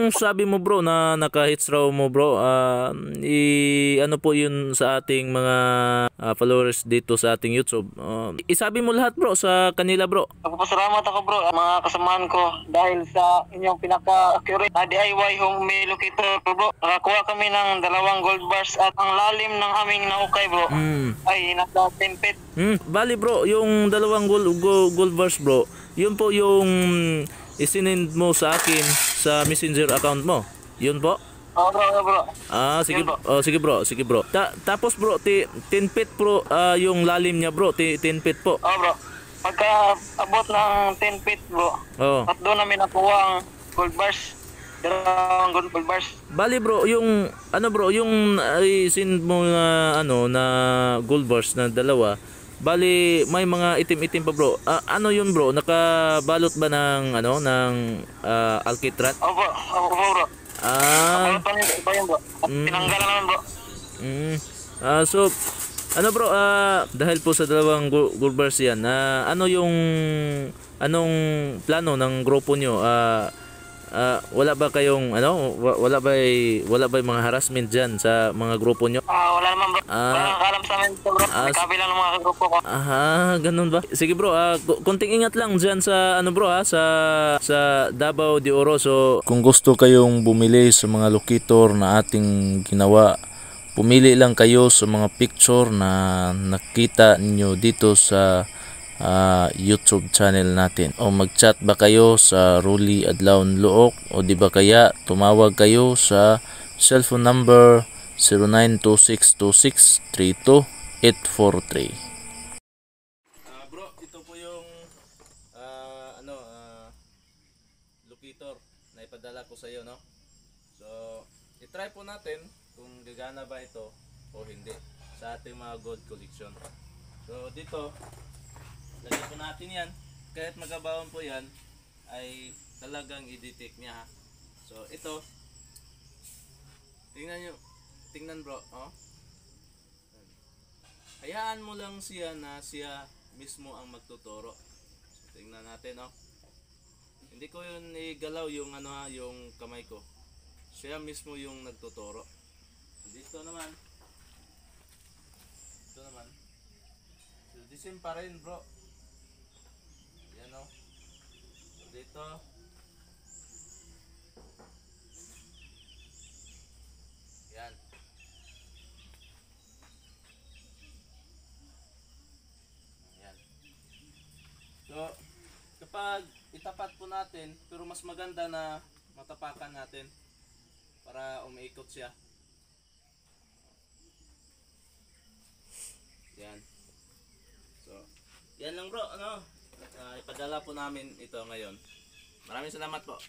yung sabi mo bro na naka-hits raw mo bro, ano po yun sa ating mga followers dito sa ating YouTube. Isabi mo lahat bro sa kanila bro. Nagpapasalamat ako bro, mga kasamahan ko dahil sa inyong pinaka-accurate na DIY home meal locator bro. Nakakuha kami ng 2 gold bars at ang lalim ng aming naukay bro ay nasa 10 feet. Bali bro, yung 2 gold bars bro, yun po yung isinend mo sa akin sa messenger account mo. Yun po? Oo bro. Sige bro. Sige bro, sige bro. Tapos bro, 10 feet bro, yung lalim niya bro, 10 feet po. Oo bro. Pagka abot ng 10 feet bro, at doon namin nakuha ang gold bars. 2 gold bars. Bali bro, yung ano bro, yung send mo na na gold bars na 2. Bali may mga itim-itim pa bro. Ano yun bro? Nakabalot ba ng ng alkitrat? Opo bro. Tinanggalan naman bro. So ano bro, dahil po sa 2 gold bars yan, anong plano ng grupo nyo? Wala ba kayong wala ba mga harassment diyan sa mga grupo nyo? Wala naman bro. Wala alam sa amin bro. Kabilang ng mga grupo ko. Ganun ba? Sige bro, konting ingat lang diyan sa bro sa Davao de Oro. So kung gusto kayong bumili sa mga locator na ating ginawa, pumili lang kayo sa mga picture na nakita niyo dito sa YouTube channel natin, o mag-chat ba kayo sa Rolly Adlaon Luok, o di ba kaya tumawag kayo sa cellphone number 0926263243. Bro, ito po yung locator na ipadala ko sa iyo, no? So i-try po natin kung gagana ba ito o hindi sa ating mga gold collection. So dito lagyan po natin yan, kahit magkabawon po yan ay talagang i-detect niya ha. So ito, tingnan bro, hayaan mo lang siya na siya mismo ang magtuturo. So tingnan natin hindi ko yun igalaw yung yung kamay ko, siya mismo yung nagtuturo. Dito naman so the same pa rin bro. Dito yan, so kapag itapat po natin, pero mas maganda na matapakan natin para umiikot siya. Yan, so yan lang bro, ipadala po namin ito ngayon. Maraming salamat po.